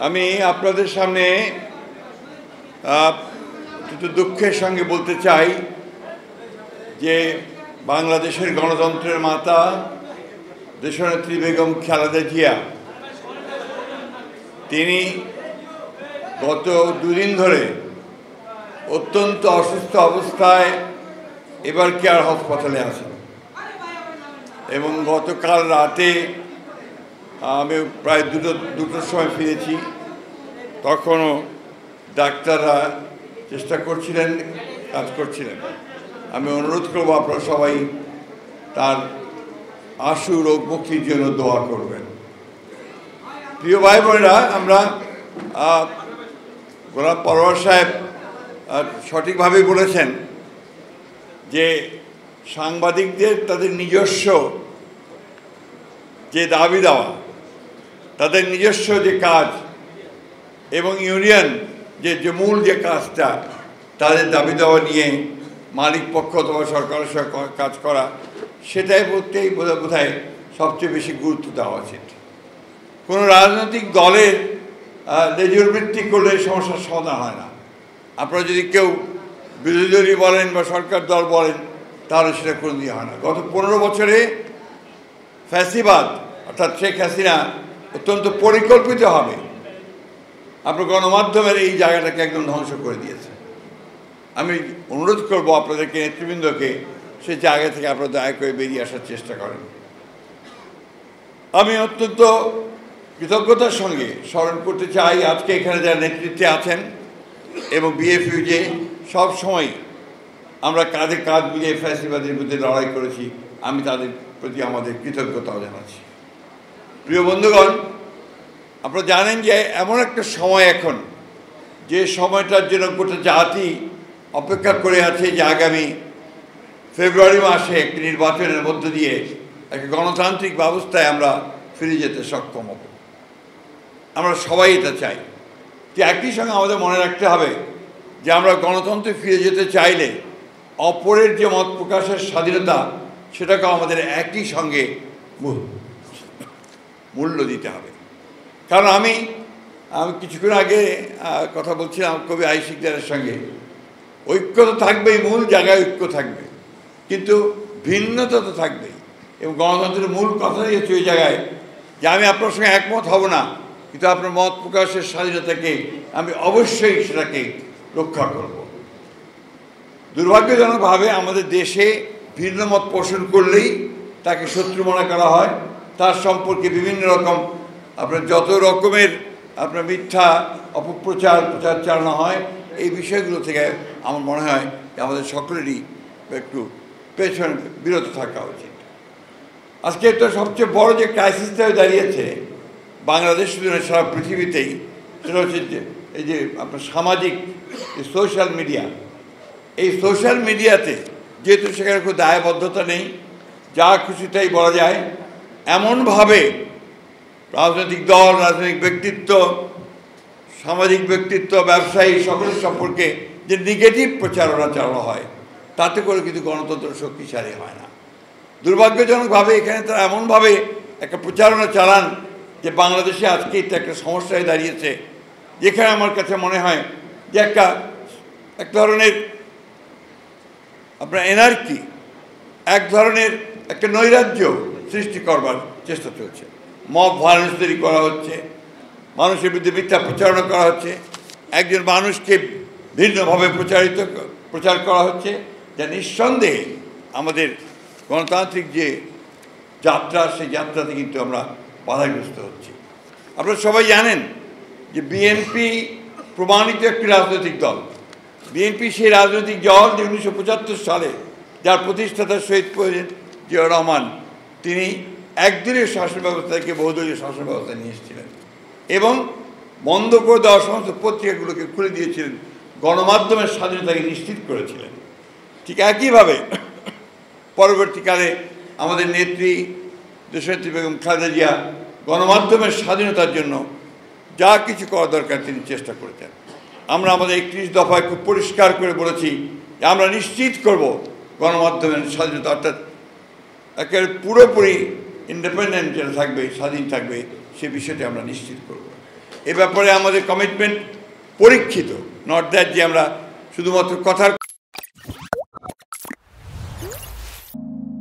আমি আপনাদের সামনে একটু দুঃখের সঙ্গে বলতে চাই যে বাংলাদেশের গণতন্ত্রের মাতা দেশনেত্রী বেগম খালেদা জিয়া তিনি গত দুদিন ধরে অত্যন্ত অসুস্থ অবস্থায় এবার কেয়ার হাসপাতালে আছেন এবং গতকাল রাতে আমি প্রায় দুটোর সময় ফিরেছি। তখনও ডাক্তাররা চেষ্টা করছিলেন, কাজ করছিলেন। আমি অনুরোধ করব আপনারা সবাই তার আশু রোগ মুক্তির জন্য দোয়া করবেন। প্রিয় ভাই বোনেরা, আমরা গোলাম পরোয়ার সাহেব সঠিকভাবে বলেছেন যে সাংবাদিকদের তাদের নিজস্ব যে দাবি দেওয়া, তাদের নিজস্ব যে কাজ এবং ইউনিয়ন যে মূল যে কাজটা, তাদের দাবি দেওয়া নিয়ে মালিক পক্ষ অথবা সরকারের সঙ্গে কাজ করা, সেটাই বলতেই বোধহয় সবচেয়ে বেশি গুরুত্ব দেওয়া উচিত। কোনো রাজনৈতিক দলের লেজুর ভিত্তি করলে সমস্যার সমাধান হয় না। আপনারা যদি কেউ বিরোধী দলই বলেন বা সরকার দল বলেন, তাহলে সেটা কোনো দিয়ে হয় না। গত 15 বছরে ফ্যাসিবাদ অর্থাৎ শেখ হাসিনা অত্যন্ত পরিকল্পিতভাবে আপনার গণমাধ্যমের এই জায়গাটাকে একদম ধ্বংস করে দিয়েছে। আমি অনুরোধ করব আপনাদেরকে, নেতৃবৃন্দকে, সেই জায়গা থেকে আপনারা দয়া করে বেরিয়ে আসার চেষ্টা করেন। আমি অত্যন্ত কৃতজ্ঞতার সঙ্গে স্মরণ করতে চাই আজকে এখানে যারা নেতৃত্বে আছেন এবং বিএফইউ সব সময় আমরা কাঁধে কাঁধ মিলিয়ে ফ্যাসিবাদের বিরুদ্ধে লড়াই করেছি, আমি তাদের প্রতি আমাদের কৃতজ্ঞতাও জানাচ্ছি। প্রিয় বন্ধুগণ, আপনারা জানেন যে এমন একটা সময় এখন, যে সময়টার জন্য গোটা জাতি অপেক্ষা করে আছে যে আগামী ফেব্রুয়ারি মাসে একটি নির্বাচনের মধ্য দিয়ে একটা গণতান্ত্রিক ব্যবস্থায় আমরা ফিরে যেতে সক্ষম হব। আমরা সবাই এটা চাই। যে একই সঙ্গে আমাদের মনে রাখতে হবে যে আমরা গণতন্ত্রে ফিরে যেতে চাইলে অপরের যে মত প্রকাশের স্বাধীনতা, সেটাকে আমাদের একই সঙ্গে মূল্য দিতে হবে। কারণ আমি কিছুক্ষণ আগে কথা বলছিলাম কবি আই শিকদারের সঙ্গে, ঐক্য তো থাকবেই, মূল জায়গায় ঐক্য থাকবে, কিন্তু ভিন্নতা তো থাকবেই। এবং গণতন্ত্রের মূল কথাই হচ্ছে ওই জায়গায় যে আমি আপনার সঙ্গে একমত হব না, কিন্তু আপনার মত প্রকাশের স্বাধীনতাকে আমি অবশ্যই সেটাকে রক্ষা করব। দুর্ভাগ্যজনকভাবে আমাদের দেশে ভিন্ন মত পোষণ করলেই তাকে শত্রু মনে করা হয়, তার সম্পর্কে বিভিন্ন রকম আপনার যত রকমের আপনার মিথ্যা অপপ্রচার চালানো হয়। এই বিষয়গুলো থেকে আমার মনে হয় যে আমাদের সকলেরই একটু পেছনে বিরত থাকা উচিত। আজকে তো সবচেয়ে বড় যে ক্রাইসিসটা দাঁড়িয়েছে বাংলাদেশ শুধু না, সারা পৃথিবীতেই, সেটা হচ্ছে যে এই যে আপনার সামাজিক সোশ্যাল মিডিয়া। এই সোশ্যাল মিডিয়াতে যেহেতু সেখানে কোনো দায়বদ্ধতা নেই, যা খুশি তাই বলা যায়, এমনভাবে রাজনৈতিক দল, রাজনৈতিক ব্যক্তিত্ব, সামাজিক ব্যক্তিত্ব, ব্যবসায়ী সকলের সম্পর্কে যে নেগেটিভ প্রচারণা চালানো হয়, তাতে করে কিন্তু গণতন্ত্র শক্তিশালী হয় না। দুর্ভাগ্যজনকভাবে এখানে তারা এমনভাবে একটা প্রচারণা চালান যে বাংলাদেশে আজকে এটা একটা সমস্যায় দাঁড়িয়েছে, যেখানে আমার কাছে মনে হয় যে এক ধরনের আপনার এনার্কি, এক ধরনের একটা নৈরাজ্য সৃষ্টি করবার চেষ্টা চলছে। মব ভায়োলেন্স তৈরি করা হচ্ছে, মানুষের বিরুদ্ধে মিথ্যা প্রচারণা করা হচ্ছে, একজন মানুষকে ভিন্নভাবে প্রচার করা হচ্ছে, যা নিঃসন্দেহে আমাদের গণতান্ত্রিক যে যাত্রা, সেই যাত্রাতে কিন্তু আমরা বাধাগ্রস্ত হচ্ছি। আপনারা সবাই জানেন যে বিএনপি প্রমাণিত একটি রাজনৈতিক দল। বিএনপি সেই রাজনৈতিক দল যে 1975 সালে যার প্রতিষ্ঠাতা শহীদ প্রেসিডেন্ট জিয়াউর রহমান, তিনি একদলীয় শাসন ব্যবস্থা থেকে বহুদলীয় শাসন ব্যবস্থা নিয়ে এসেছিলেন এবং বন্ধ করে দেওয়া সমস্ত পত্রিকাগুলোকে খুলে দিয়েছিলেন, গণমাধ্যমের স্বাধীনতাকে নিশ্চিত করেছিলেন। ঠিক একইভাবে পরবর্তীকালে আমাদের নেত্রী দেশনেত্রী বেগম খালেদা জিয়া গণমাধ্যমের স্বাধীনতার জন্য যা কিছু করা দরকার তিনি চেষ্টা করেছেন। আমরা আমাদের 31 দফায় খুব পরিষ্কার করে বলেছি যে আমরা নিশ্চিত করব গণমাধ্যমের স্বাধীনতা, অর্থাৎ একেবারে পুরোপুরি ইন্ডিপেন্ডেন্ট যেটা থাকবে, স্বাধীন থাকবে, সে বিষয়টি আমরা নিশ্চিত করব। এ ব্যাপারে আমাদের কমিটমেন্ট পরীক্ষিত, নট দ্যাট যে আমরা শুধুমাত্র কথার